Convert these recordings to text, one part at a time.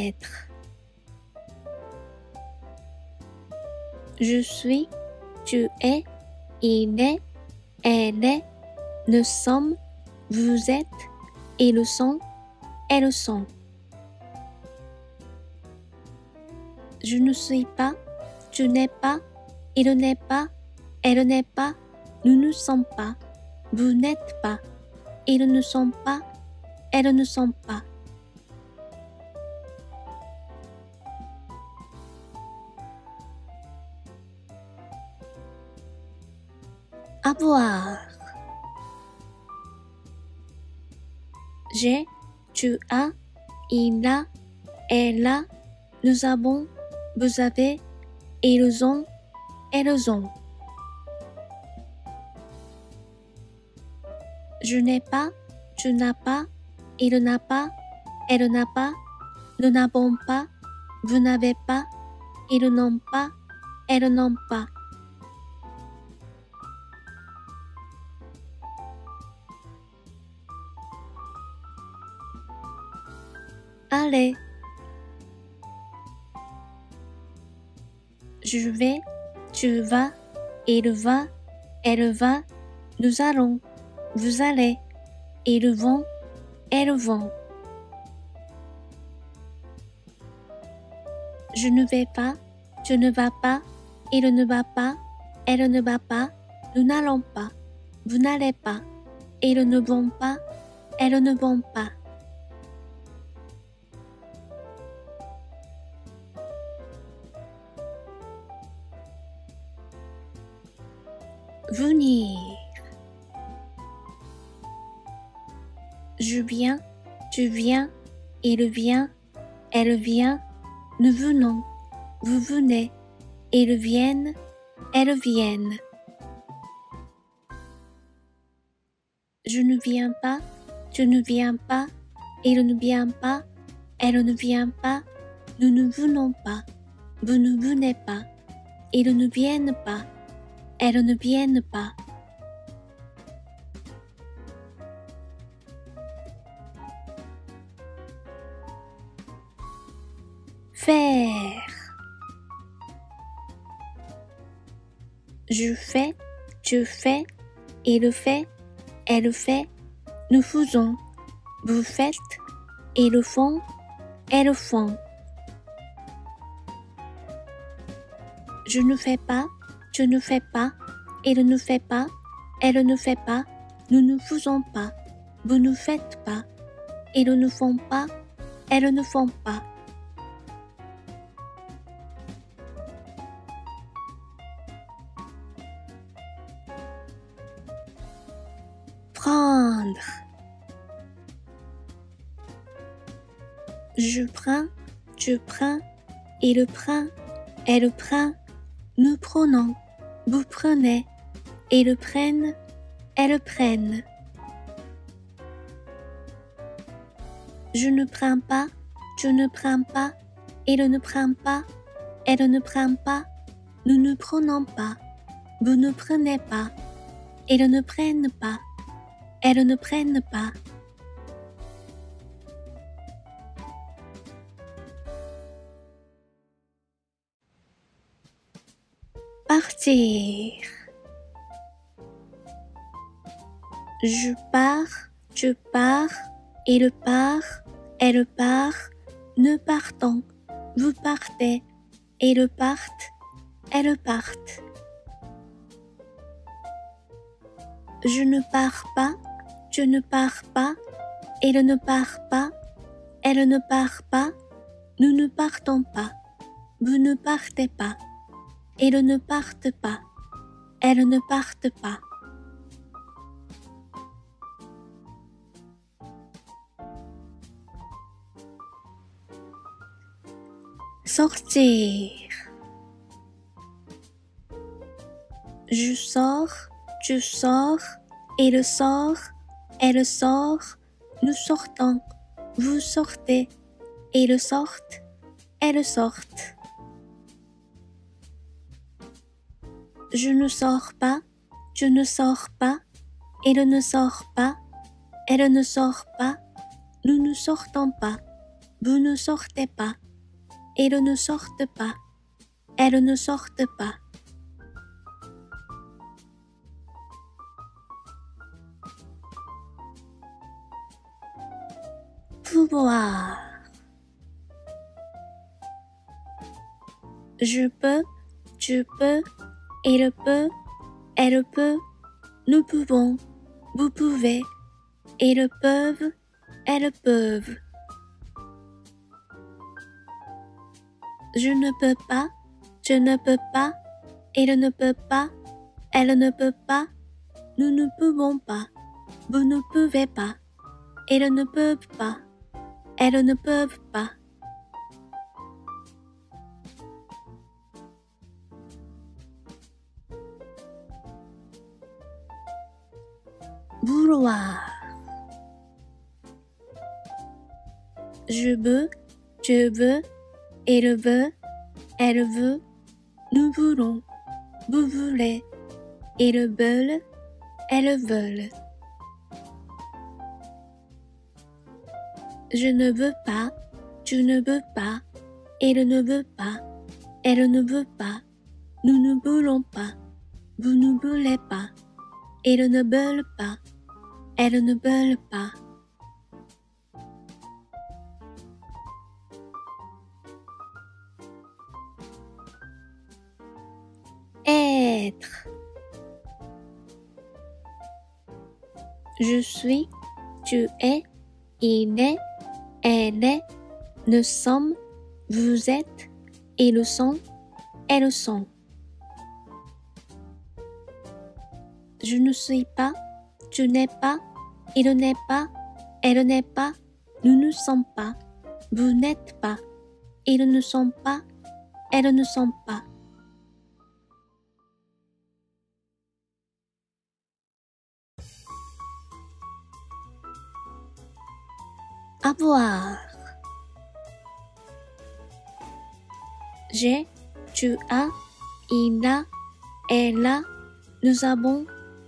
être. Je suis, tu es, il est, elle est, nous sommes, vous êtes, ils sont, elles sont. Je ne suis pas, tu n'es pas, il n'est pas, elle n'est pas, nous ne sommes pas, vous n'êtes pas, ils ne sont pas, elles ne sont pas. Avoir. J'ai, tu as, il a, elle a, nous avons, vous avez, ils ont, elles ont. Je n'ai pas, tu n'as pas, il n'a pas, elle n'a pas, nous n'avons pas, vous n'avez pas, ils n'ont pas, elles n'ont pas. Allez. Je vais, tu vas, il va, elle va, nous allons, vous allez, ils vont, elles vont. Je ne vais pas, tu ne vas pas, il ne va pas, elle ne va pas, nous n'allons pas, vous n'allez pas, ils ne vont pas, elles ne vont pas. Venir. Je viens, tu viens, il vient, elle vient, nous venons, vous venez, ils viennent, elles viennent. Je ne viens pas, tu ne viens pas, il ne vient pas, elle ne vient pas, nous ne venons pas, vous ne venez pas, ils ne viennent pas, elles ne viennent pas. Faire. Je fais, tu fais, il fait, elle fait, nous faisons, vous faites, ils font, elles font. Je ne fais pas, tu ne fais pas, il ne fait pas, elle ne fait pas, nous ne faisons pas, vous ne faites pas, ils ne font pas, elles ne font pas. Prendre. Je prends, tu prends, il prend, elle prend, nous prenons, vous prenez, ils prennent, elles prennent. Je ne prends pas, tu ne prends pas, il ne prend pas, elle ne prend pas, nous ne prenons pas, vous ne prenez pas, ils ne prennent pas, elles ne prennent pas. Partir. Je pars, tu pars, il part, elle part, nous partons, vous partez, ils partent, elles partent. Je ne pars pas, tu ne pars pas, il ne part pas, elle ne part pas, nous ne partons pas, vous ne partez pas, ils ne partent pas, elles ne partent pas. Sortir. Je sors, tu sors, il sort, elle sort, nous sortons, vous sortez, ils sortent, elles sortent. Je ne sors pas, tu ne sors pas, il ne sort pas, elle ne sort pas, nous ne sortons pas, vous ne sortez pas, ils ne sortent pas, elles ne sortent pas. Pouvoir. Je peux, tu peux, il peut, elle peut, nous pouvons, vous pouvez, ils peuvent, elles peuvent. Je ne peux pas, je ne peux pas, il ne peut pas, elle ne peut pas, nous ne pouvons pas, vous ne pouvez pas, ils ne peuvent pas, elles ne peuvent pas. Vouloir. Je veux, tu veux, il veut, elle veut, nous voulons, vous voulez, ils veulent, elles veulent. Je ne veux pas, tu ne veux pas, il ne veut pas, elle ne veut pas, nous ne voulons pas, vous ne voulez pas, ils ne veulent pas, elles ne veulent pas. Être. Je suis, tu es, il est, elle est, nous sommes, vous êtes, ils sont, elles sont. Je ne suis pas, tu n'es pas, il n'est pas, elle n'est pas, nous ne sommes pas, vous n'êtes pas, ils ne sont pas, elles ne sont pas. Avoir. J'ai, tu as, il a, elle a, nous avons,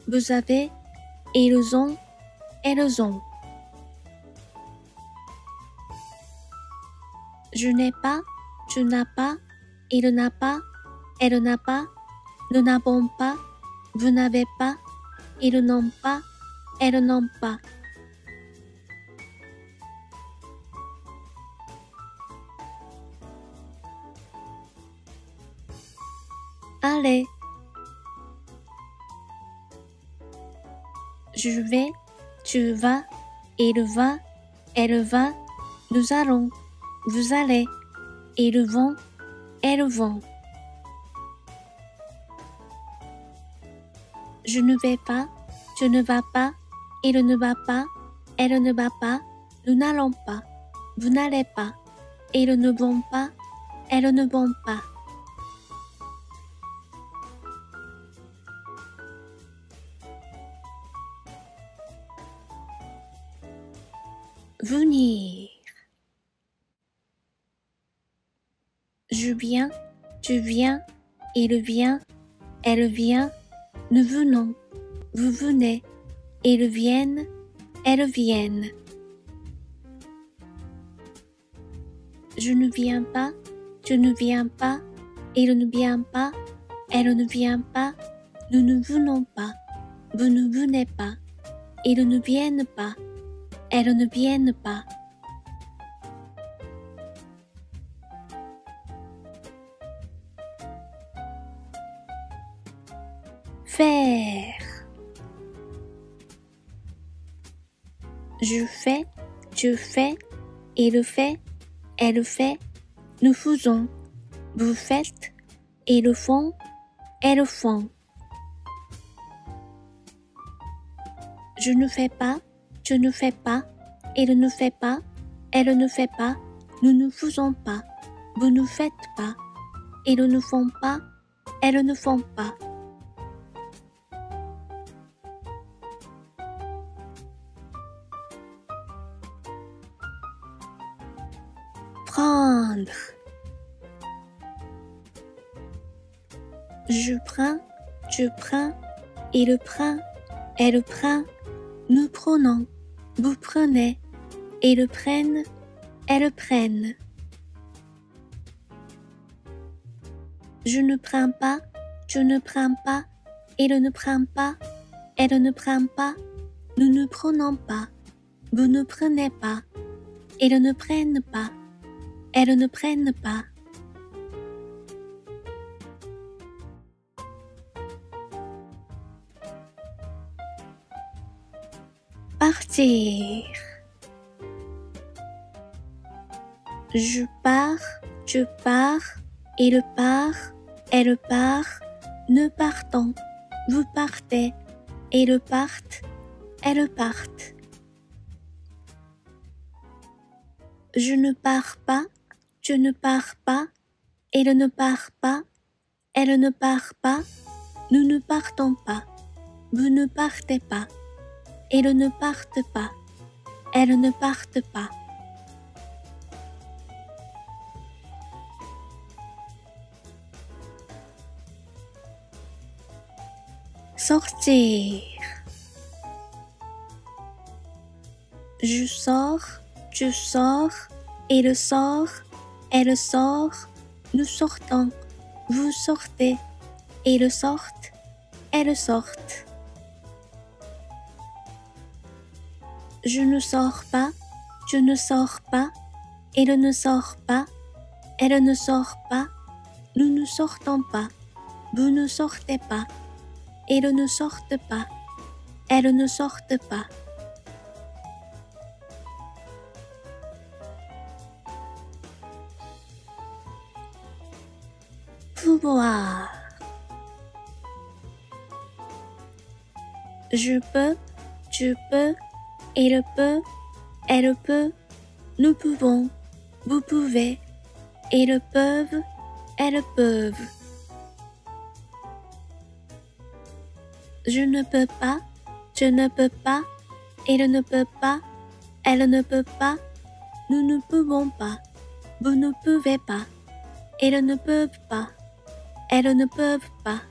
vous avez, ils ont, elles ont. Je n'ai pas, tu n'as pas, il n'a pas, elle n'a pas, nous n'avons pas, vous n'avez pas, ils n'ont pas, elles n'ont pas. Allez. Je vais, tu vas, il va, elle va, nous allons, vous allez, ils vont, elles vont. Je ne vais pas, tu ne vas pas, il ne va pas, elle ne va pas, nous n'allons pas, vous n'allez pas, ils ne vont pas, elles ne vont pas. Venir. Je viens, tu viens, il vient, elle vient, nous venons, vous venez, ils viennent, elles viennent. Je ne viens pas, tu ne viens pas, il ne vient pas, elle ne vient pas, nous ne venons pas, vous ne venez pas, ils ne viennent pas, elles ne viennent pas. Faire. Je fais, tu fais, il fait, elle fait, nous faisons, vous faites, ils font, elles font. Je ne fais pas, tu ne fais pas, il ne fait pas, elle ne fait pas, nous ne faisons pas, vous ne faites pas, ils ne font pas, elles ne font pas. Prendre. Je prends, tu prends, il prend, elle prend, nous prenons, vous prenez, ils prennent, elles prennent. Je ne prends pas, tu ne prends pas, il ne prend pas, elle ne prend pas, nous ne prenons pas, vous ne prenez pas, ils ne prennent pas, elles ne prennent pas. Partir. Je pars, tu pars, il part, elle part, nous partons, vous partez, ils partent, elles partent. Je ne pars pas, tu ne pars pas, il ne part pas, elle ne part pas, nous ne partons pas, vous ne partez pas, ils ne partent pas, elles ne partent pas. Sortir. Je sors, tu sors, il sort, elle sort, nous sortons, vous sortez, ils sortent, elles sortent. Je ne sors pas, tu ne sors pas, il ne sort pas, elle ne sort pas, nous ne sortons pas, vous ne sortez pas, ils ne sortent pas, elles ne sortent pas. Pouvoir. Je peux, tu peux, il peut, elle peut, nous pouvons, vous pouvez, ils peuvent, elles peuvent. Je ne peux pas, tu ne peux pas, il ne peut pas, elle ne peut pas, nous ne pouvons pas, vous ne pouvez pas, ils ne peuvent pas, elles ne peuvent pas.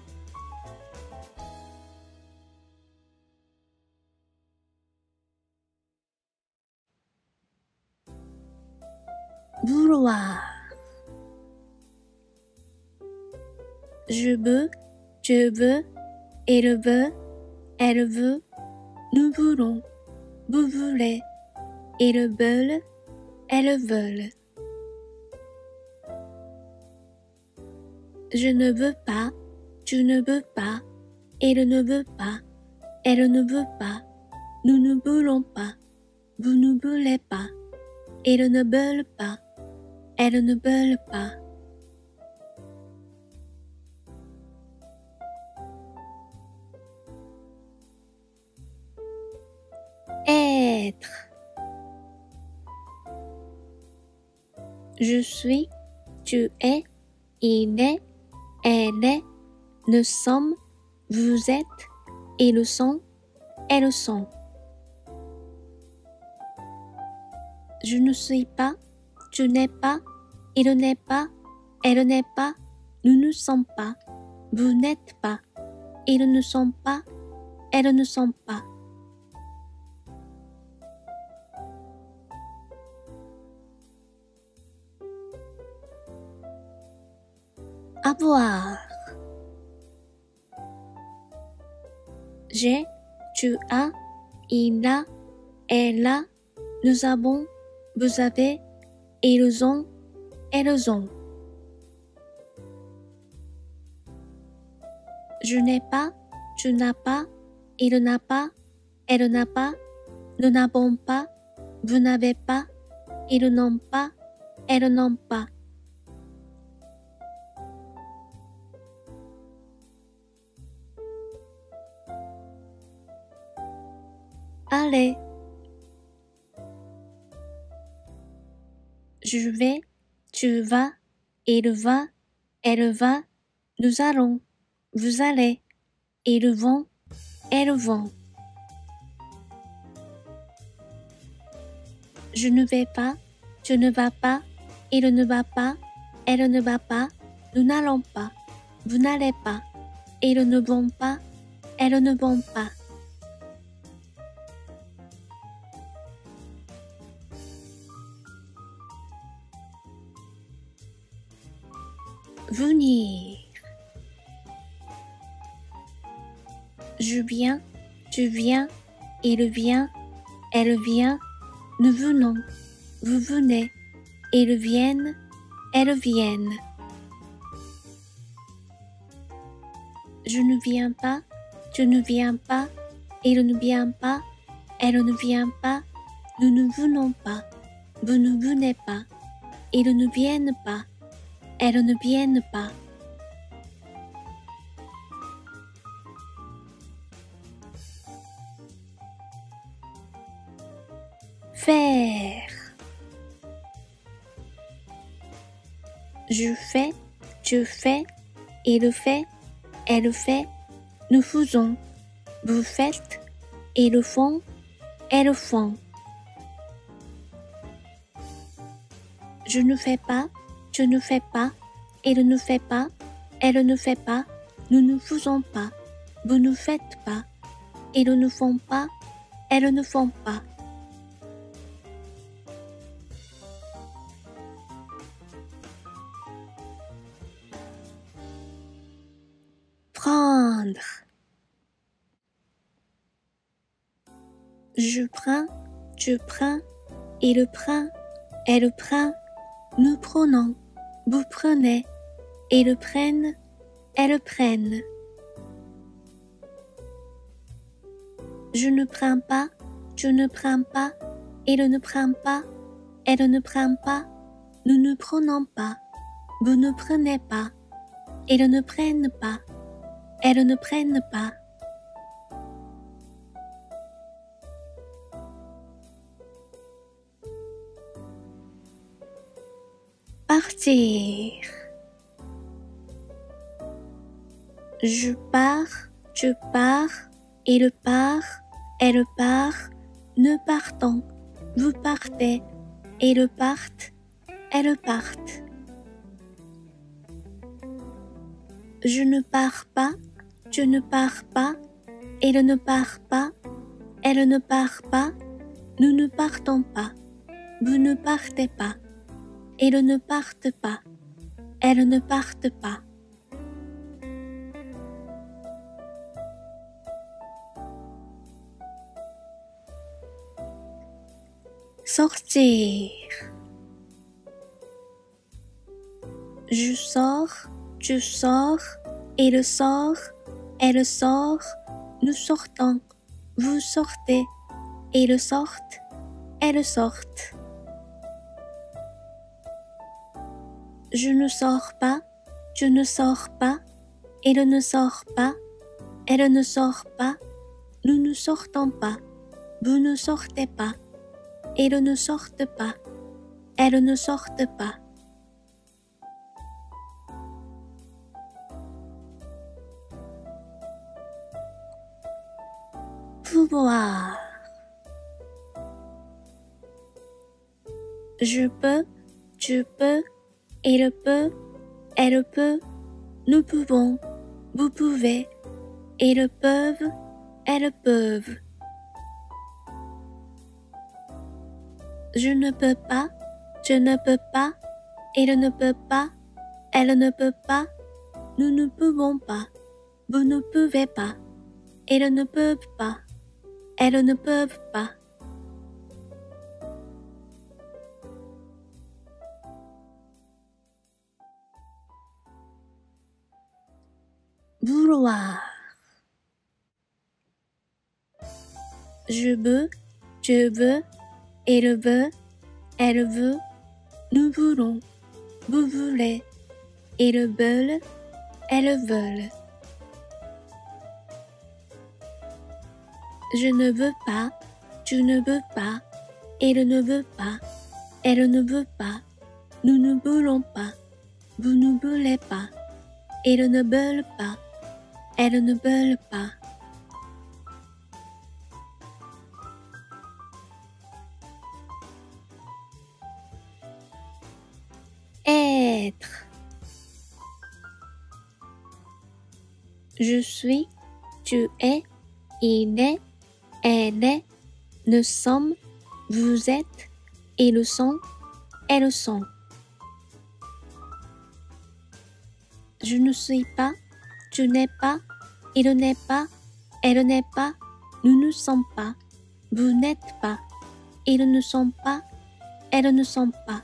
Vouloir. Je veux, tu veux, il veut, elle veut, nous voulons, vous voulez, ils veulent, elles veulent. Je ne veux pas, tu ne veux pas, il ne veut pas, elle ne veut pas, nous ne voulons pas, vous ne voulez pas, ils ne veulent pas, elles ne veulent pas. Être. Je suis, tu es, il est, elle est, nous sommes, vous êtes, ils sont, elles sont. Je ne suis pas, tu n'es pas, il n'est pas, elle n'est pas, nous ne sommes pas, vous n'êtes pas, ils ne sont pas, elles ne sont pas. Avoir. J'ai, tu as, il a, elle a, nous avons, vous avez, ils ont, elles ont. Je n'ai pas, tu n'as pas, il n'a pas, elle n'a pas, nous n'avons pas, vous n'avez pas, ils n'ont pas, elles n'ont pas. Allez. Je vais, tu vas, il va, elle va, nous allons, vous allez, ils vont, elles vont. Je ne vais pas, tu ne vas pas, il ne va pas, elle ne va pas, nous n'allons pas, vous n'allez pas, ils ne vont pas, elles ne vont pas. venir. Je viens, tu viens, il vient, elle vient, nous venons, vous venez, ils viennent, elles viennent. Je ne viens pas, tu ne viens pas, il ne vient pas, elle ne vient pas, nous ne venons pas, vous ne venez pas, ils ne viennent pas, elles ne viennent pas. Faire. Je fais, tu fais, il fait, elle fait, nous faisons, vous faites, ils font, elles font. Je ne fais pas, tu ne fais pas, il ne fait pas, elle ne fait pas, nous ne faisons pas, vous ne faites pas, ils ne font pas, elles ne font pas. Prendre. Je prends, tu prends, il prend, elle prend, nous prenons, vous prenez, ils prennent, elles prennent. Je ne prends pas, tu ne prends pas, il ne prend pas, elle ne prend pas, nous ne prenons pas, vous ne prenez pas, ils ne prennent pas, elles ne prennent pas. Partir. Je pars, tu pars, il part, elle part, nous partons, vous partez, ils partent, elles partent. Je ne pars pas, tu ne pars pas, il ne part pas, elle ne part pas, nous ne partons pas, vous ne partez pas, ils ne partent pas, elles ne partent pas. Sortir. Je sors, tu sors, il sort, elle sort, nous sortons, vous sortez, ils sortent, elles sortent. Je ne sors pas, tu ne sors pas, il ne sort pas, elle ne sort pas, nous ne sortons pas, vous ne sortez pas, ils ne sortent pas, elles ne sortent pas. Pouvoir. Je peux, tu peux, il peut, elle peut, nous pouvons, vous pouvez, ils peuvent, elles peuvent. Je ne peux pas, tu ne peux pas, il ne peut pas, elle ne peut pas, nous ne pouvons pas, vous ne pouvez pas, ils ne peuvent pas, elles ne peuvent pas. Vouloir. Je veux, tu veux, il veut, elle veut, nous voulons, vous voulez, ils veulent, elles veulent. Je ne veux pas, tu ne veux pas, il ne veut pas, elle ne veut pas, nous ne voulons pas, vous ne voulez pas, ils ne veulent pas, elles ne veulent pas. Être. Je suis, tu es, il est, elle est, nous sommes, vous êtes, ils sont, elles sont. Je ne suis pas, tu n'es pas, il n'est pas, elle n'est pas, nous ne sommes pas, vous n'êtes pas, ils ne sont pas, elles ne sont pas.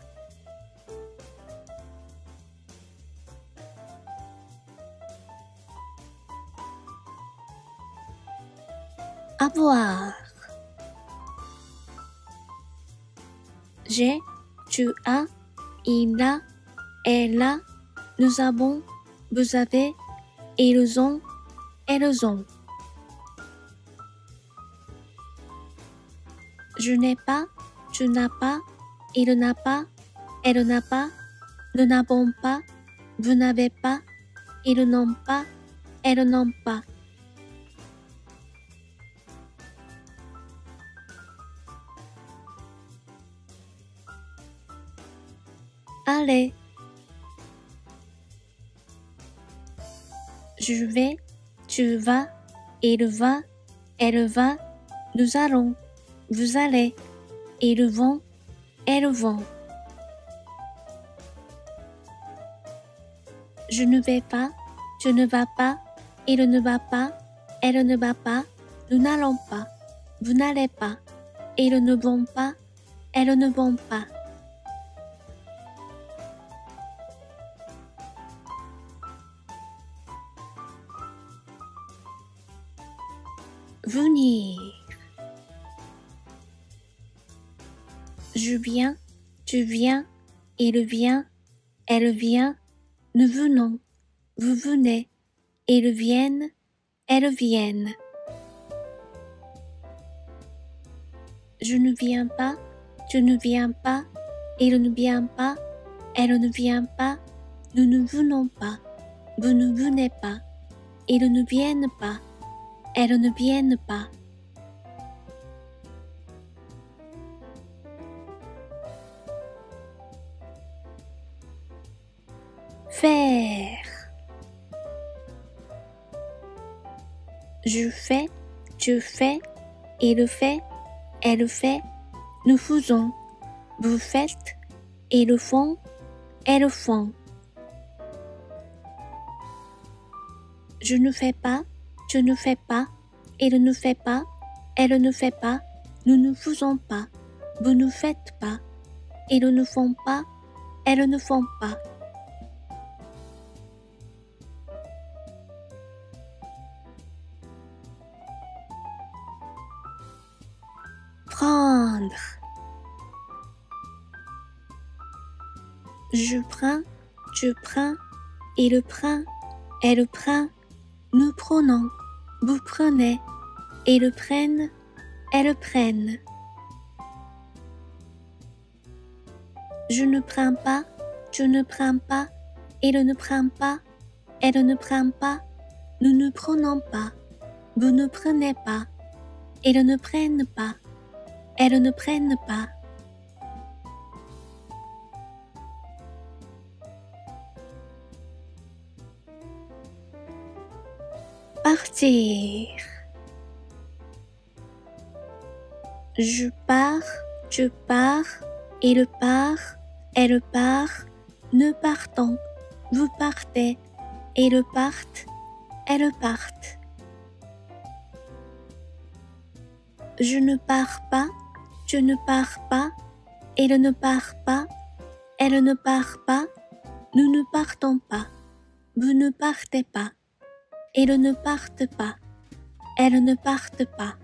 Avoir. J'ai, tu as, il a, elle a, nous avons, vous avez, ils ont, elles ont. Je n'ai pas, tu n'as pas, il n'a pas, elle n'a pas, nous n'avons pas, vous n'avez pas, ils n'ont pas, elles n'ont pas. Allez. Je vais, tu vas, il va, elle va, nous allons, vous allez, ils vont, elles vont. Je ne vais pas, tu ne vas pas, il ne va pas, elle ne va pas, nous n'allons pas, vous n'allez pas, ils ne vont pas, elles ne vont pas. Venir. Je viens, tu viens, il vient, elle vient, nous venons, vous venez, ils viennent, elles viennent. Je ne viens pas, tu ne viens pas, il ne vient pas, elle ne vient pas, nous ne venons pas, vous ne venez pas, ils ne viennent pas, elles ne viennent pas. Faire. Je fais, tu fais, il fait, elle fait, nous faisons, vous faites, ils font, elles font. Je ne fais pas, tu ne fais pas, il ne fait pas, elle ne fait pas, nous ne faisons pas, vous ne faites pas, ils ne font pas, elles ne font pas. Prendre. Je prends, tu prends, il prend, elle prend, nous prenons, vous prenez, ils prennent, elles prennent. Je ne prends pas, tu ne prends pas, il ne prend pas, elle ne prend pas, nous ne prenons pas, vous ne prenez pas, ils ne prennent pas, elles ne prennent pas. Partir. Je pars, tu pars, il part, elle part, nous partons, vous partez, ils partent, elles partent. Je ne pars pas, tu ne pars pas, il ne part pas, elle ne part pas, nous ne partons pas, vous ne partez pas, ils ne partent pas, elles ne partent pas.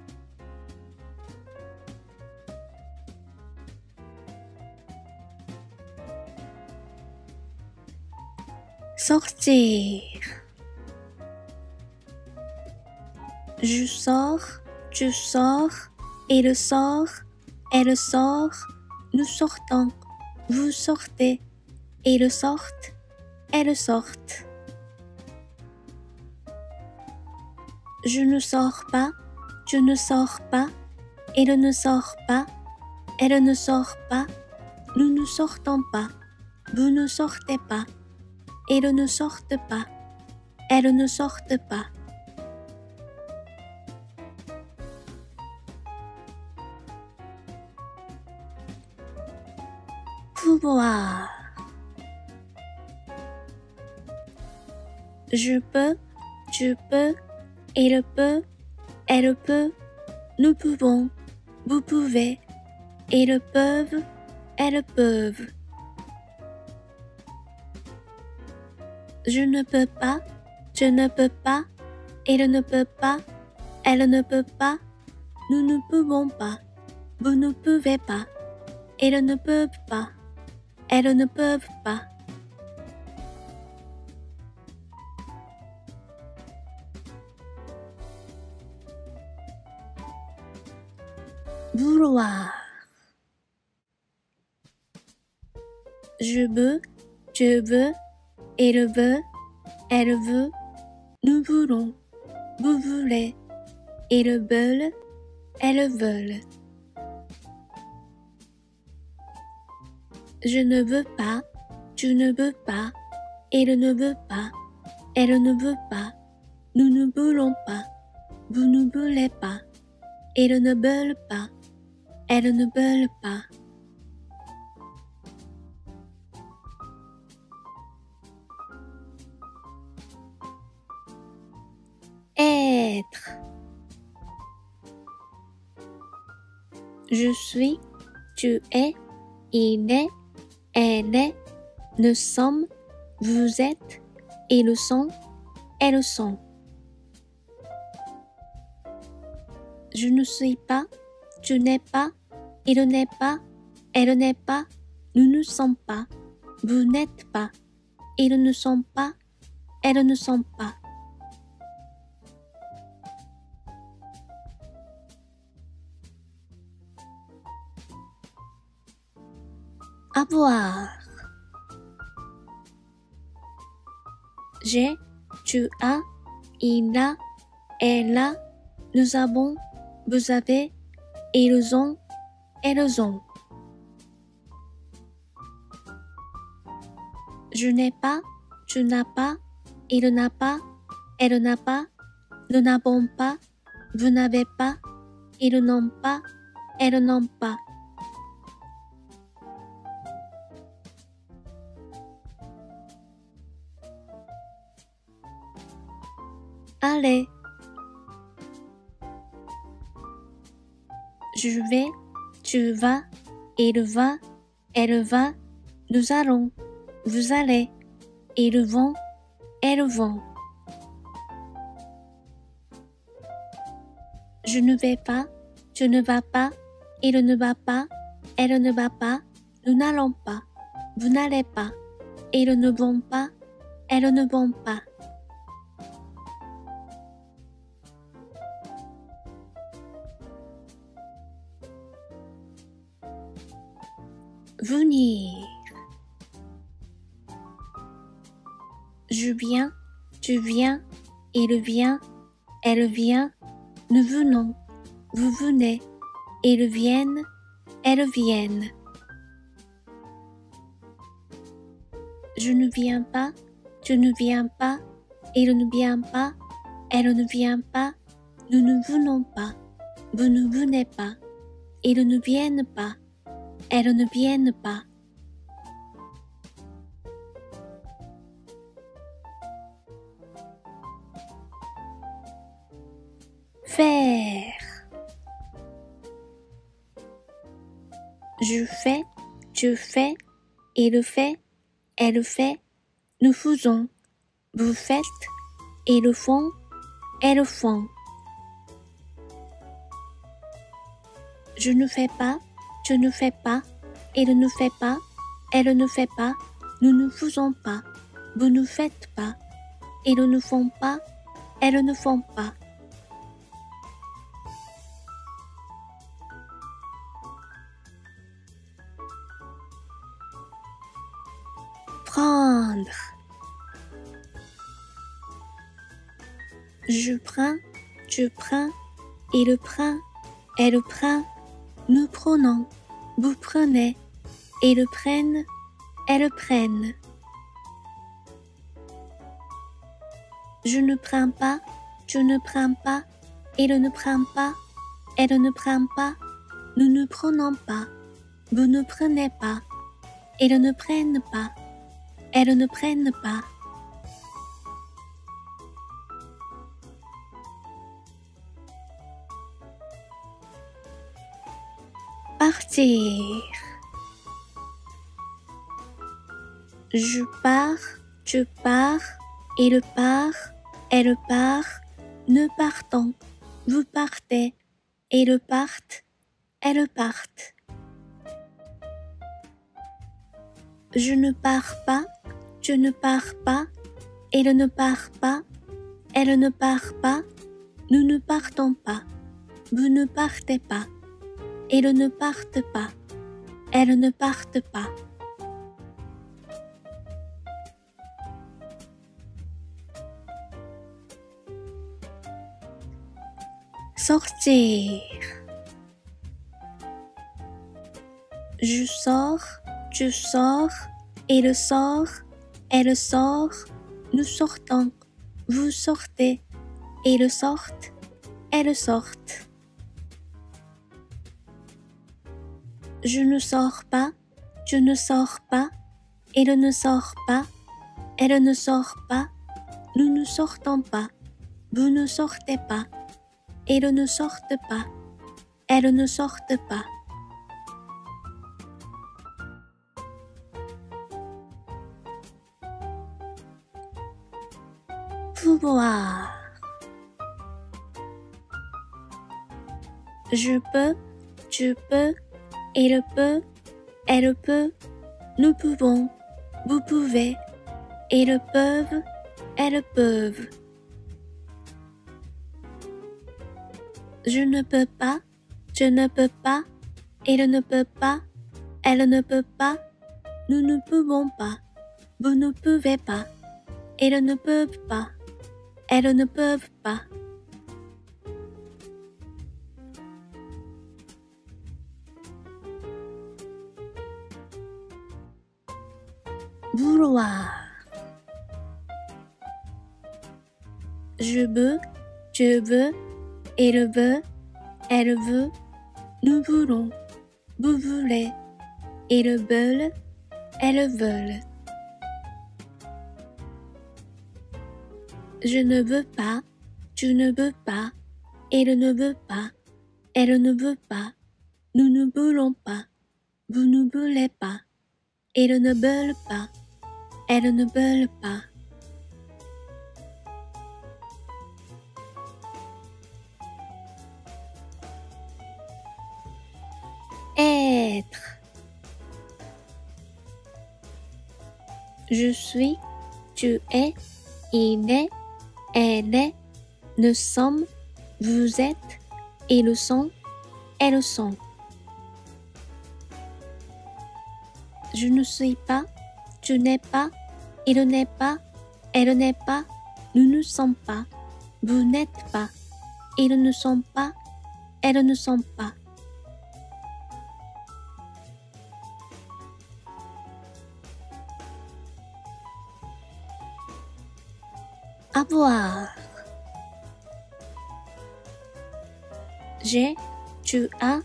Sortir. Je sors, tu sors, il sort, elle sort, nous sortons, vous sortez, ils sortent, elles sortent. Je ne sors pas, tu ne sors pas, il ne sort pas, elle ne sort pas, nous ne sortons pas, vous ne sortez pas, ils ne sortent pas, elles ne sortent pas. Pouvoir. Je peux, tu peux, il peut, elle peut, nous pouvons, vous pouvez, ils peuvent, elles peuvent. Je ne peux pas, tu ne peux pas, il ne peut pas, elle ne peut pas, nous ne pouvons pas, vous ne pouvez pas, ils ne peuvent pas, elles ne peuvent pas. Vouloir. Je veux, tu veux, il veut, elle veut, nous voulons, vous voulez, ils veulent, elles veulent. Je ne veux pas, tu ne veux pas, il ne veut pas, elle ne veut pas, nous ne voulons pas, vous ne voulez pas, ils ne veulent pas, elles ne veulent pas. Être. Je suis, tu es, il est, elle est, nous sommes, vous êtes, ils sont, elles sont. Je ne suis pas, tu n'es pas, il n'est pas, elle n'est pas, nous ne sommes pas, vous n'êtes pas, ils ne sont pas, elles ne sont pas. Avoir. J'ai, tu as, il a, elle a, nous avons, vous avez, ils ont, elles ont. Je n'ai pas, tu n'as pas, il n'a pas, elle n'a pas, nous n'avons pas, vous n'avez pas, ils n'ont pas, elles n'ont pas. Allez. Je vais, tu vas, il va, elle va, nous allons, vous allez, ils vont, elles vont. Je ne vais pas, tu ne vas pas, il ne va pas, elle ne va pas, nous n'allons pas, vous n'allez pas, ils ne vont pas, elles ne vont pas. Venir. Je viens, tu viens, il vient, elle vient, nous venons, vous venez, ils viennent, elles viennent. Je ne viens pas, tu ne viens pas, il ne vient pas, elle ne vient pas, nous ne venons pas, vous ne venez pas, ils ne viennent pas, elles ne viennent pas. Faire. Je fais, tu fais, il fait, elle fait, nous faisons, vous faites, ils font, elles font. Je ne fais pas, tu ne fais pas, il ne fait pas, elle ne fait pas, nous ne faisons pas, vous ne faites pas, ils ne font pas, elles ne font pas. Prendre. Je prends, tu prends, il prend, elle prend, nous prenons, vous prenez, ils prennent, elles prennent. Je ne prends pas, tu ne prends pas, il ne prend pas, elle ne prend pas, nous ne prenons pas, vous ne prenez pas, ils ne prennent pas, elles ne prennent pas. Partir. Je pars, tu pars, il part, elle part, nous partons, vous partez, ils partent, elles partent. Je ne pars pas, tu ne pars pas, il ne part pas, elle ne part pas, nous ne partons pas, vous ne partez pas, ils ne partent pas, elles ne partent pas. Sortir. Je sors, tu sors, il sort, elle sort, nous sortons, vous sortez, ils sortent, elles sortent. Je ne sors pas, tu ne sors pas, il ne sort pas, elle ne sort pas, nous ne sortons pas, vous ne sortez pas, ils ne sortent pas, elles ne sortent pas. Pouvoir. Je peux, tu peux, il peut, elle peut, nous pouvons, vous pouvez, ils peuvent, elles peuvent. Je ne peux pas, tu ne peux pas, il ne peut pas, elle ne peut pas, nous ne pouvons pas, vous ne pouvez pas, ils ne peuvent pas, elles ne peuvent pas. Vouloir. Je veux, tu veux, il veut, elle veut, nous voulons, vous voulez, ils veulent, elles veulent. Je ne veux pas, tu ne veux pas, il ne veut pas, elle ne veut pas, nous ne voulons pas, vous ne voulez pas, ils ne veulent pas, elles ne veulent pas. Être. Je suis, tu es, il est, elle est, nous sommes, vous êtes, ils sont, elles sont. Je ne suis pas, tu n'es pas, il n'est pas, elle n'est pas, nous ne sommes pas, vous n'êtes pas, ils ne sont pas, elles ne sont pas. Avoir. J'ai, tu as,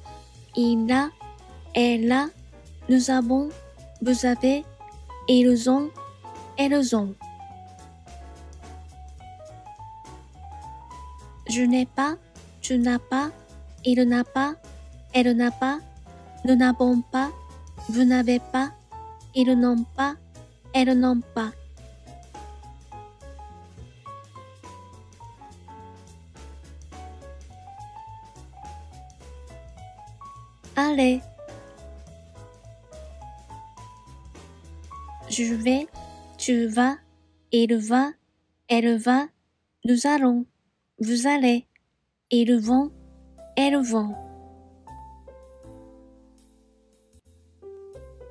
il a, elle a, nous avons, vous avez, ils ont, elles ont. Je n'ai pas, tu n'as pas, il n'a pas, elle n'a pas, nous n'avons pas, vous n'avez pas, ils n'ont pas, elles n'ont pas. Allez. Je vais, tu vas, il va, elle va, nous allons, vous allez, ils vont, elles vont.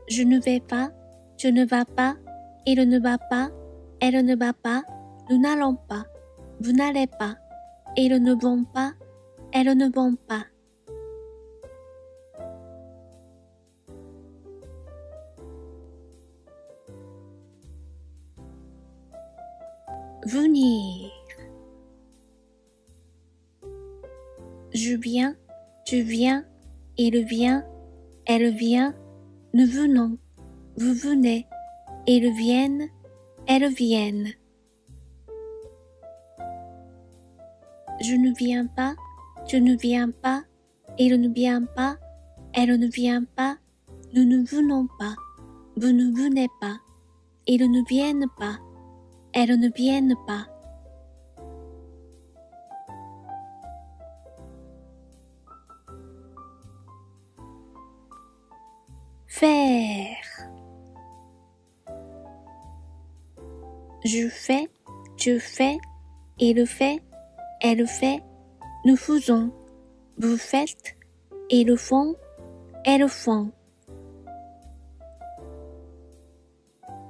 Je ne vais pas, tu ne vas pas, il ne va pas, elle ne va pas, nous n'allons pas, vous n'allez pas, ils ne vont pas, elles ne vont pas. Venir. Je viens, tu viens, il vient, elle vient, nous venons, vous venez, ils viennent, elles viennent. Je ne viens pas, tu ne viens pas, il ne vient pas, elle ne vient pas, nous ne venons pas, vous ne venez pas, ils ne viennent pas, elles ne viennent pas. Faire. Je fais, tu fais, il fait, elle fait, nous faisons, vous faites, ils font, elles font.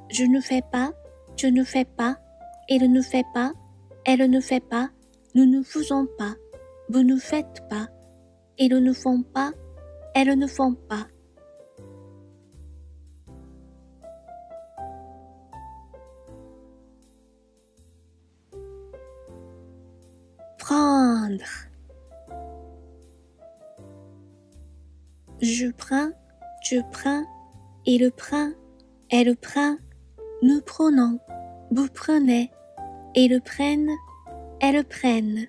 Je ne fais pas, tu ne fais pas, il ne fait pas, elle ne fait pas, nous ne faisons pas, vous ne faites pas, ils ne font pas, elles ne font pas. Prendre. Je prends, tu prends, il prend, elle prend, nous prenons, vous prenez, ils prennent, elles prennent.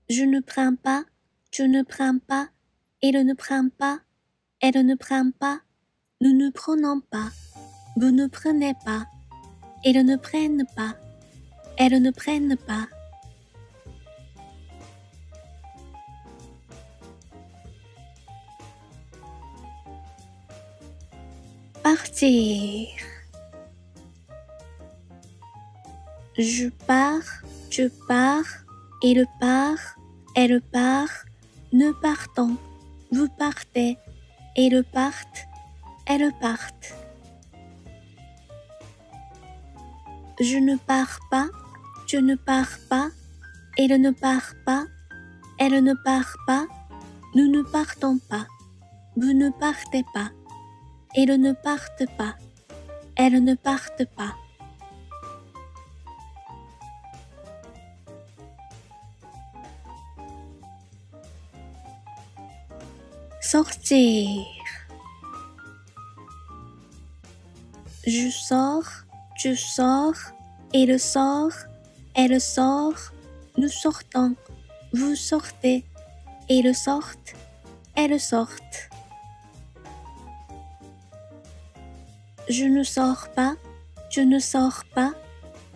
Je ne prends pas, tu ne prends pas, il ne prend pas, elle ne prend pas, nous ne prenons pas, vous ne prenez pas, ils ne prennent pas, elles ne prennent pas. Partir. Je pars, tu pars, il part, elle part, nous partons, vous partez, ils partent, elles partent. Je ne pars pas, tu ne pars pas, il ne part pas, elle ne part pas, nous ne partons pas, vous ne partez pas, ils ne partent pas, elles ne partent pas. Sortir. Je sors, tu sors, il sort, elle sort, nous sortons, vous sortez, ils sortent, elles sortent. Je ne sors pas, tu ne sors pas,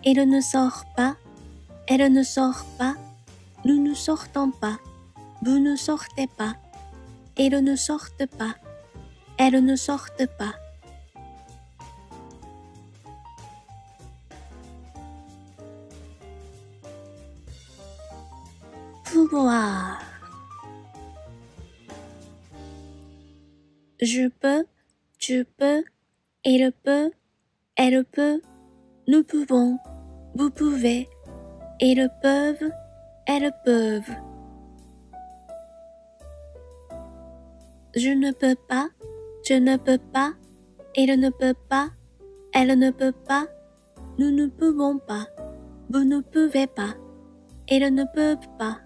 il ne sort pas, elle ne sort pas, nous ne sortons pas, vous ne sortez pas, ils ne sortent pas, elles ne sortent pas. Pouvoir. Je peux, tu peux, il peut, elle peut, nous pouvons, vous pouvez, ils peuvent, elles peuvent. Je ne peux pas, tu ne peux pas, il ne peut pas, elle ne peut pas, nous ne pouvons pas, vous ne pouvez pas, ils ne peuvent pas,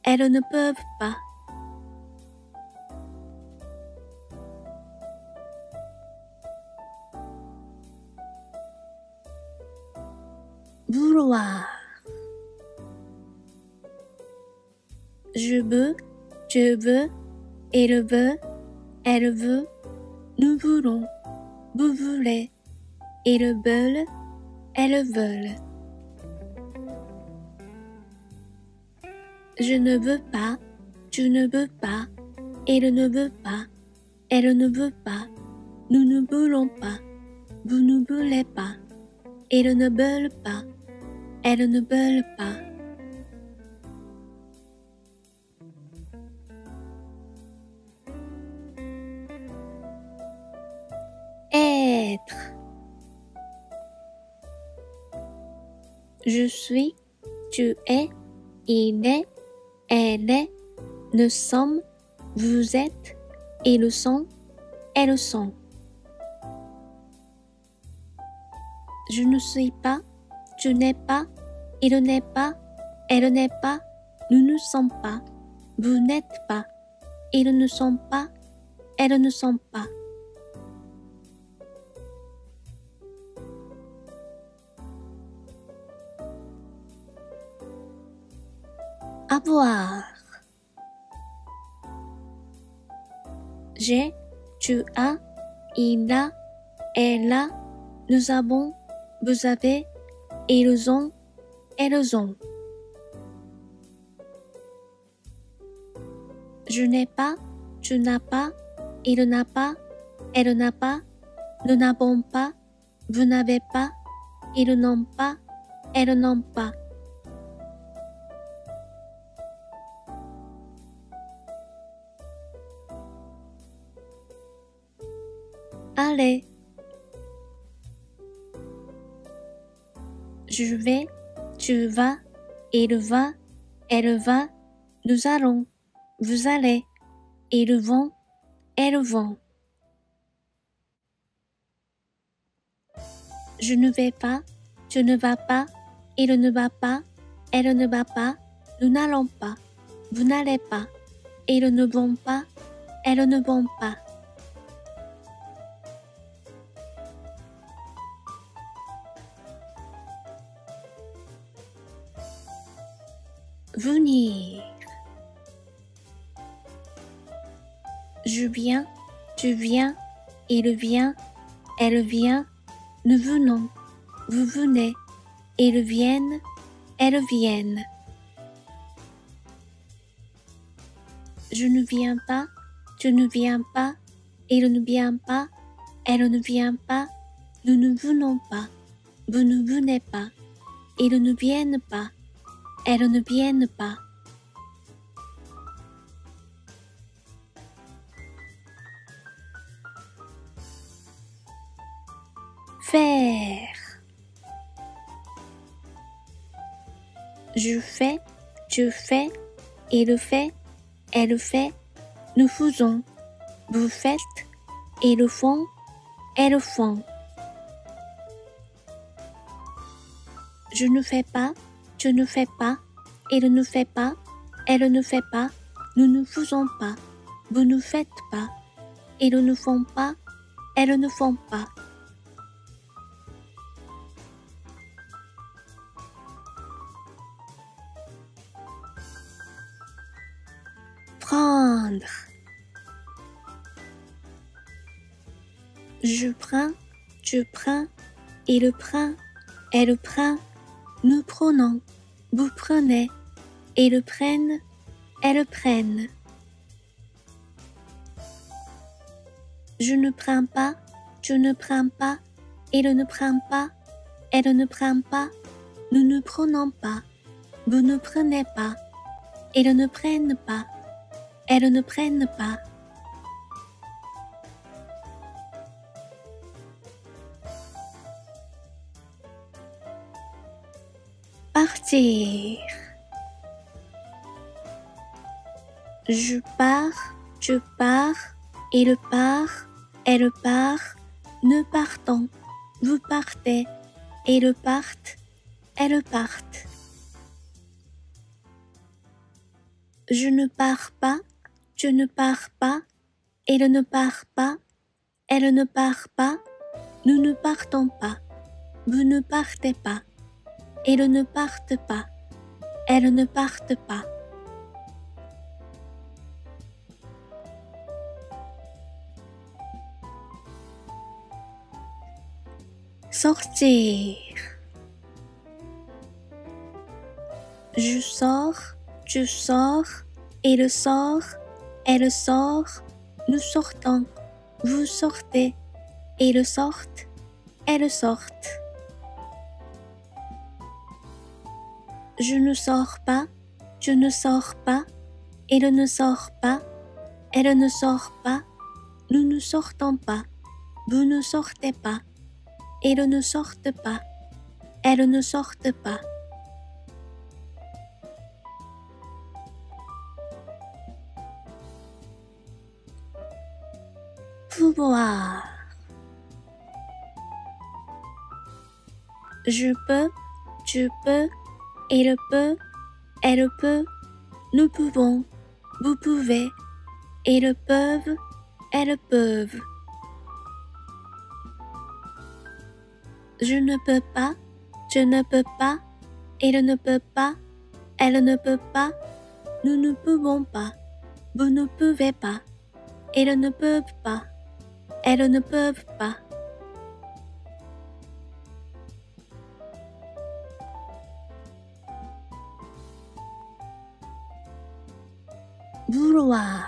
elles ne peuvent pas. Vouloir. Je veux, tu veux, il veut, elle veut, nous voulons, vous voulez, ils veulent, elles veulent. Je ne veux pas, tu ne veux pas, il ne veut pas, elle ne veut pas, nous ne voulons pas, vous ne voulez pas, ils ne veulent pas, elles ne veulent pas. Être. Je suis, tu es, il est, elle est, nous sommes, vous êtes, ils sont, elles sont. Je ne suis pas, tu n'es pas, il n'est pas, elle n'est pas, nous ne sommes pas, vous n'êtes pas, ils ne sont pas, elles ne sont pas. Avoir. j'ai, tu as, il a, elle a, nous avons, vous avez, ils ont, elles ont. Je n'ai pas, tu n'as pas, il n'a pas, elle n'a pas, nous n'avons pas, vous n'avez pas, ils n'ont pas, elles n'ont pas. Allez. Je vais, tu vas, il va, elle va, nous allons, vous allez, ils vont, elles vont. Je ne vais pas, tu ne vas pas, il ne va pas, elle ne va pas, nous n'allons pas, vous n'allez pas, ils ne vont pas, elles ne vont pas. Venir. Je viens, tu viens, il vient, elle vient, nous venons, vous venez, ils viennent, elles viennent. Je ne viens pas, tu ne viens pas, il ne vient pas, elle ne vient pas, nous ne venons pas, vous ne venez pas, ils ne viennent pas, elles ne viennent pas. Faire. Je fais, tu fais, il fait, elle fait, nous faisons, vous faites, ils font, elles font. Je ne fais pas, tu ne fais pas, il ne fait pas, elle ne fait pas, nous ne faisons pas, vous ne faites pas, ils ne font pas, elles ne font pas. Prendre. Je prends, tu prends, il prend, elle prend, nous prenons, vous prenez, ils prennent, elles prennent. Je ne prends pas, tu ne prends pas, il ne prend pas, elle ne prend pas, nous ne prenons pas, vous ne prenez pas, ils ne prennent pas, elles ne prennent pas. Partir. Je pars, tu pars, il part, elle part, nous partons, vous partez, ils partent, elles partent. Je ne pars pas, tu ne pars pas, il ne part pas, elle ne part pas, nous ne partons pas, vous ne partez pas, ils ne partent pas, elles ne partent pas. Sortir. Je sors, tu sors, il sort, elle sort, nous sortons, vous sortez, ils sortent, elles sortent. Je ne sors pas, tu ne sors pas, il ne sort pas, elle ne sort pas, nous ne sortons pas, vous ne sortez pas, ils ne sortent pas, elles ne sortent pas. Pouvoir. Je peux, tu peux, il peut, elle peut, nous pouvons, vous pouvez, ils peuvent, elles peuvent. Je ne peux pas, tu ne peux pas, il ne peut pas, elle ne peut pas, nous ne pouvons pas, vous ne pouvez pas, elles ne peuvent pas, elles ne peuvent pas. Vouloir.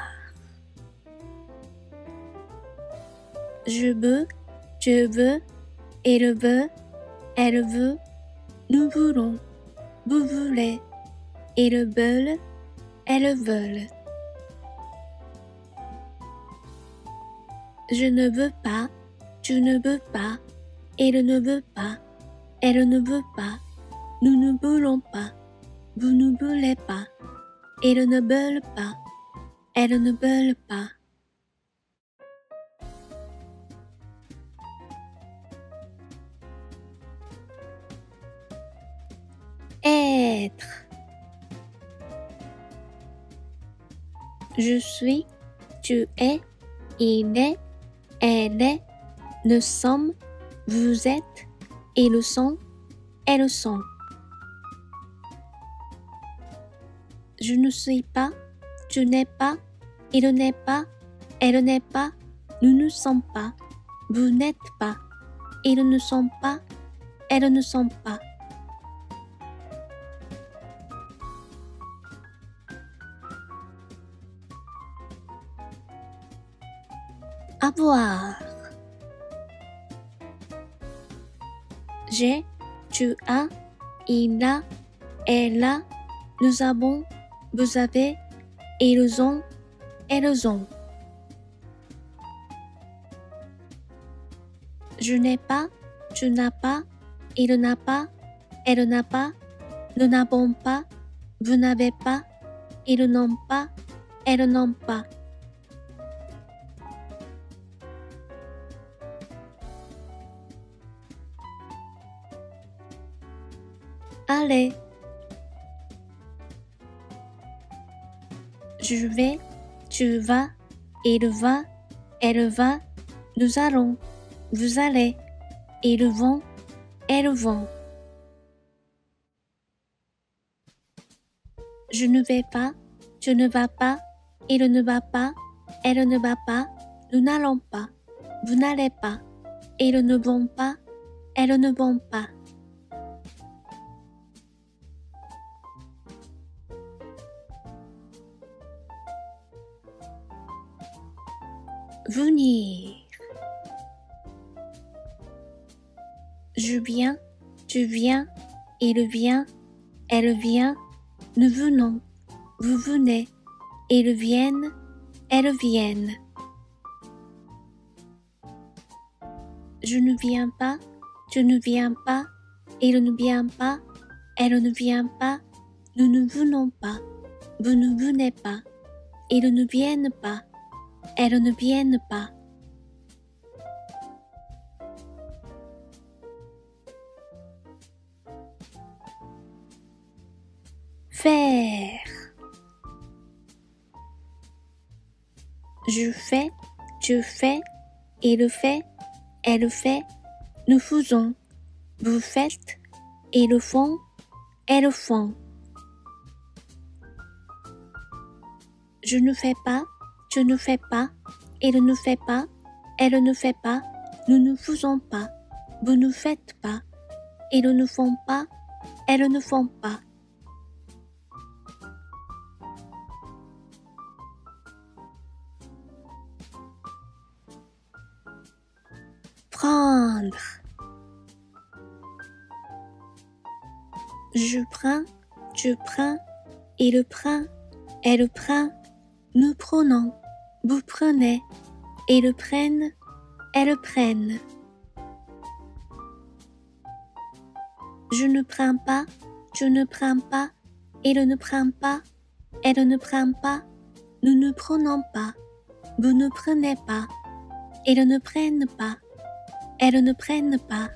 Je veux, tu veux, il veut, elle veut, nous voulons, vous voulez, ils veulent, elles veulent. Je ne veux pas, tu ne veux pas, il ne veut pas, elle ne veut pas, nous ne voulons pas, vous ne voulez pas, ils ne veulent pas, elles ne veulent pas. Être. Je suis, tu es, il est, elle est, nous sommes, vous êtes, ils sont, elles sont. Je ne suis pas, tu n'es pas, il n'est pas, elle n'est pas, nous ne sommes pas, vous n'êtes pas, ils ne sont pas, elles ne sont pas. Avoir. J'ai, tu as, il a, elle a, nous avons, vous avez, ils ont, elles ont. Je n'ai pas, tu n'as pas, il n'a pas, elle n'a pas, nous n'avons pas, vous n'avez pas, ils n'ont pas, elles n'ont pas. Allez. Je vais, tu vas, il va, elle va, nous allons, vous allez, ils vont, elles vont. Je ne vais pas, tu ne vas pas, il ne va pas, elle ne va pas, nous n'allons pas, vous n'allez pas, ils ne vont pas, elles ne vont pas. Venir. Je viens, tu viens, il vient, elle vient, nous venons, vous venez, ils viennent, elles viennent. Je ne viens pas, tu ne viens pas, il ne vient pas, elle ne vient pas, nous ne venons pas, vous ne venez pas, ils ne viennent pas, elles ne viennent pas. Faire. Je fais, tu fais, il fait, elle fait, nous faisons, vous faites, ils font, elles font. Je ne fais pas, tu ne fais pas, il ne fait pas, elle ne fait pas, nous ne faisons pas, vous ne faites pas, ils ne font pas, elles ne font pas. Prendre. Je prends, tu prends, il prend, elle prend, nous prenons, vous prenez, ils prennent, elles prennent. Je ne prends pas, tu ne prends pas, il ne prend pas, elle ne prend pas, nous ne prenons pas, vous ne prenez pas, ils ne prennent pas, elles ne prennent pas.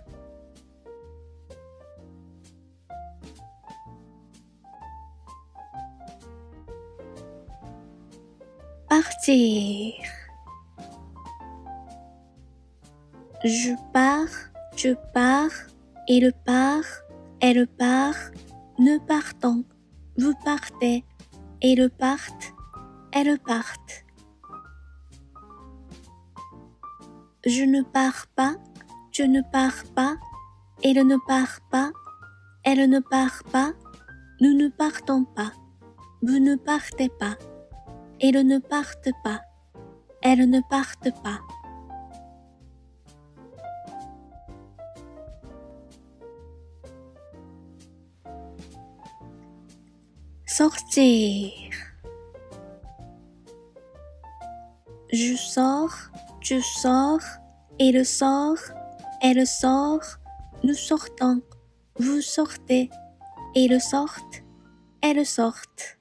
Partir. Je pars, tu pars, il part, elle part, nous partons, vous partez, ils partent, elles partent. Je ne pars pas, je ne pars pas, elle ne part pas, elle ne part pas, nous ne partons pas, vous ne partez pas, elles ne partent pas, elles ne partent pas. Sortir. Je sors, tu sors, il sort, elle sort, nous sortons, vous sortez, ils sortent, elles sortent.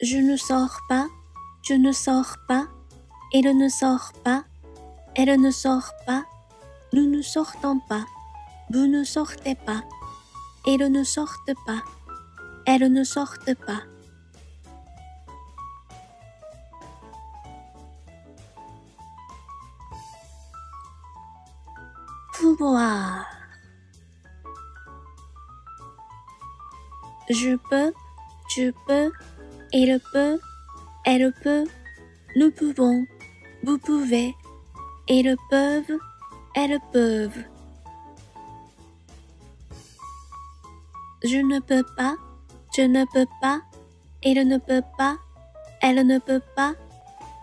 Je ne sors pas, tu ne sors pas, il ne sort pas, elle ne sort pas, nous ne sortons pas, vous ne sortez pas, ils ne sortent pas, elles ne sortent pas. Pouvoir. Je peux, tu peux, il peut, elle peut, nous pouvons, vous pouvez, ils peuvent, elles peuvent. Je ne peux pas, tu ne peux pas, il ne peut pas, elle ne peut pas,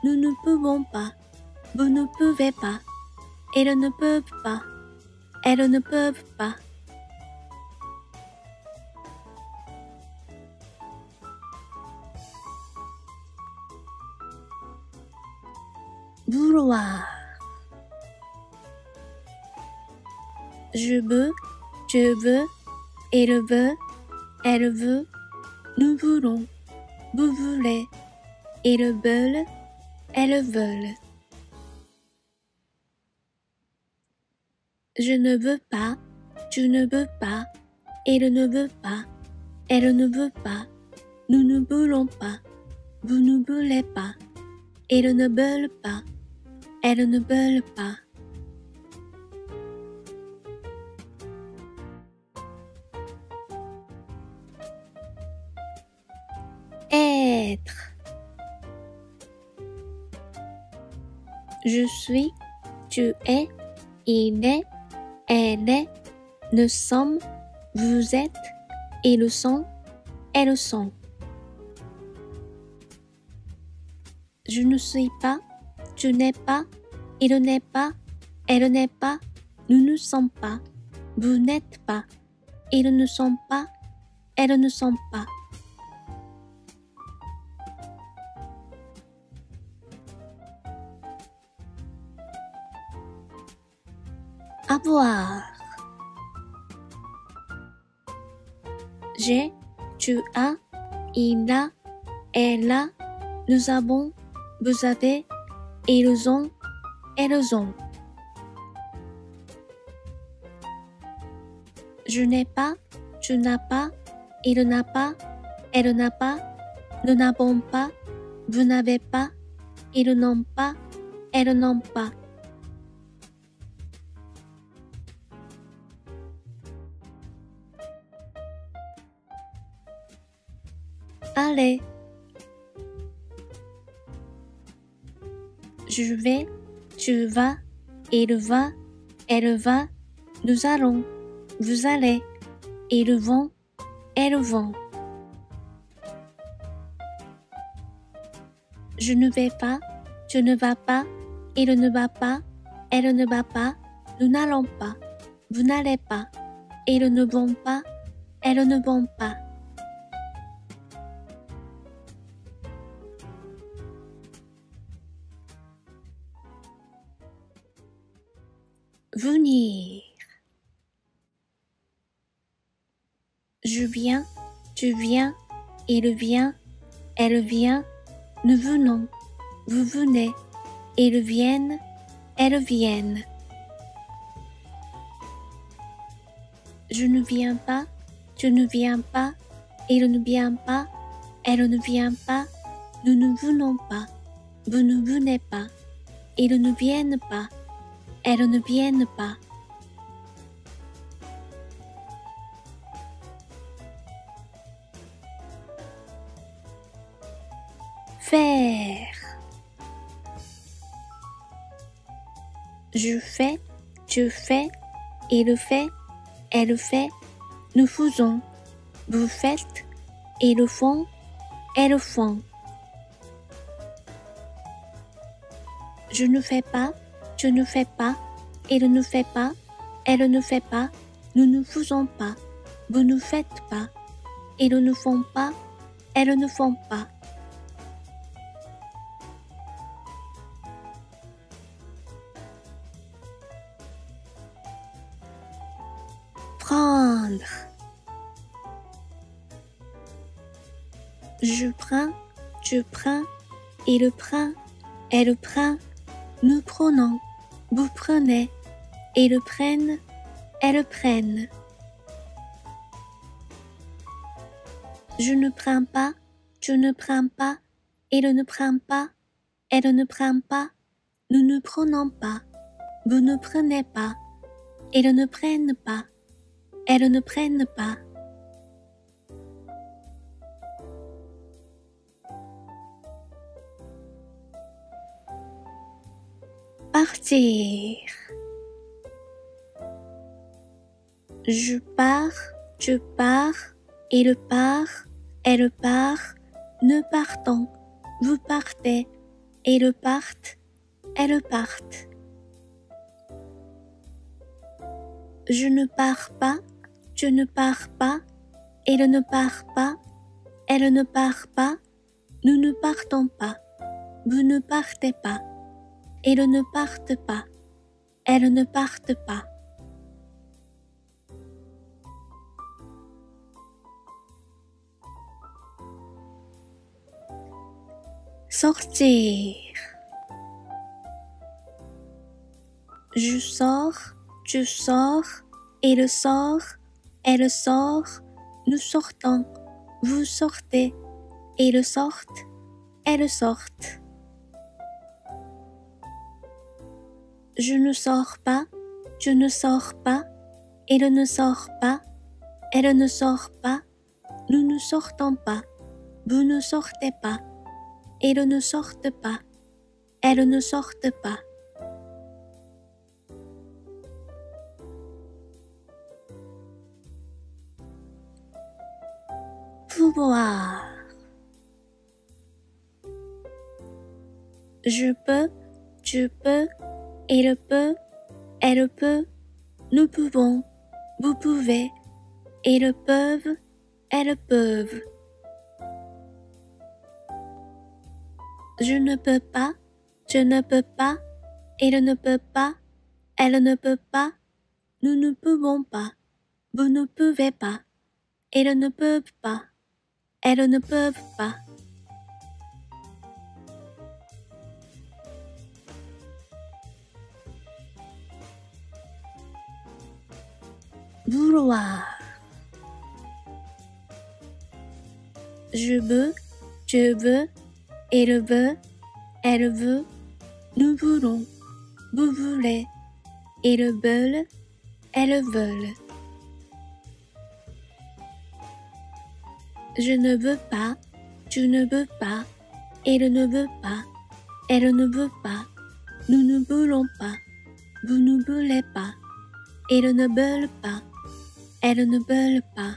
nous ne pouvons pas, vous ne pouvez pas, ils ne peuvent pas, elles ne peuvent pas. Vouloir. Je veux, tu veux, il veut, elle veut, nous voulons, vous voulez, ils veulent, elles veulent. Je ne veux pas, tu ne veux pas, il ne veut pas, elle ne veut pas, nous ne voulons pas, vous ne voulez pas, ils ne veulent pas, elles ne veulent pas. Être. Je suis, tu es, il est, elle est, nous sommes, vous êtes, ils sont, elles sont. Je ne suis pas, tu n'es pas, il n'est pas, elle n'est pas, nous ne sommes pas, vous n'êtes pas, ils ne sont pas, elles ne sont pas. Avoir. J'ai, tu as, il a, elle a, nous avons, vous avez, ils ont, elles ont. Je n'ai pas, tu n'as pas, il n'a pas, elle n'a pas, nous n'avons pas, vous n'avez pas, ils n'ont pas, elles n'ont pas. Allez. Je vais, tu vas, il va, elle va, nous allons, vous allez, ils vont, elles vont. Je ne vais pas, tu ne vas pas, il ne va pas, elle ne va pas, nous n'allons pas, vous n'allez pas, ils ne vont pas, elles ne vont pas. Venir. Je viens, tu viens, il vient, elle vient, nous venons, vous venez, ils viennent, elles viennent. Je ne viens pas, tu ne viens pas, il ne vient pas, elle ne vient pas, nous ne venons pas, vous ne venez pas, ils ne viennent pas, elles ne viennent pas. Faire. Je fais, tu fais, il fait, elle fait, nous faisons, vous faites, ils font, elles font. Je ne fais pas, tu ne fais pas, il ne fait pas, elle ne fait pas, nous ne faisons pas, vous ne faites pas, ils ne font pas, elles ne font pas. Prendre. Je prends, tu prends, il prend, elle prend, nous prenons, vous prenez, ils prennent, elles prennent. Je ne prends pas, tu ne prends pas, il ne prend pas, elle ne prend pas, nous ne prenons pas, vous ne prenez pas, ils ne prennent pas, elles ne prennent pas. Partir. Je pars, tu pars, il part, elle part, nous partons, vous partez, ils partent, elles partent. Je ne pars pas, tu ne pars pas, il ne part pas, elle ne part pas, nous ne partons pas, vous ne partez pas, ils ne partent pas, elles ne partent pas. Sortir. Je sors, tu sors, il sort, elle sort, nous sortons, vous sortez, ils sortent, elles sortent. Je ne sors pas, tu ne sors pas, il ne sort pas, elle ne sort pas, nous ne sortons pas, vous ne sortez pas, ils ne sortent pas, elles ne sortent pas. Pouvoir. Je peux, tu peux, il peut, elle peut, nous pouvons, vous pouvez, ils peuvent, elles peuvent. Je ne peux pas, tu ne peux pas, il ne peut pas, elle ne peut pas, nous ne pouvons pas, vous ne pouvez pas, ils ne peuvent pas, elles ne peuvent pas. Vouloir. Je veux, tu veux, il veut, elle veut, nous voulons, vous voulez, ils veulent, elles veulent. Je ne veux pas, tu ne veux pas, il ne veut pas, elle ne veut pas, nous ne voulons pas, vous ne voulez pas, ils ne veulent pas, elles ne veulent pas.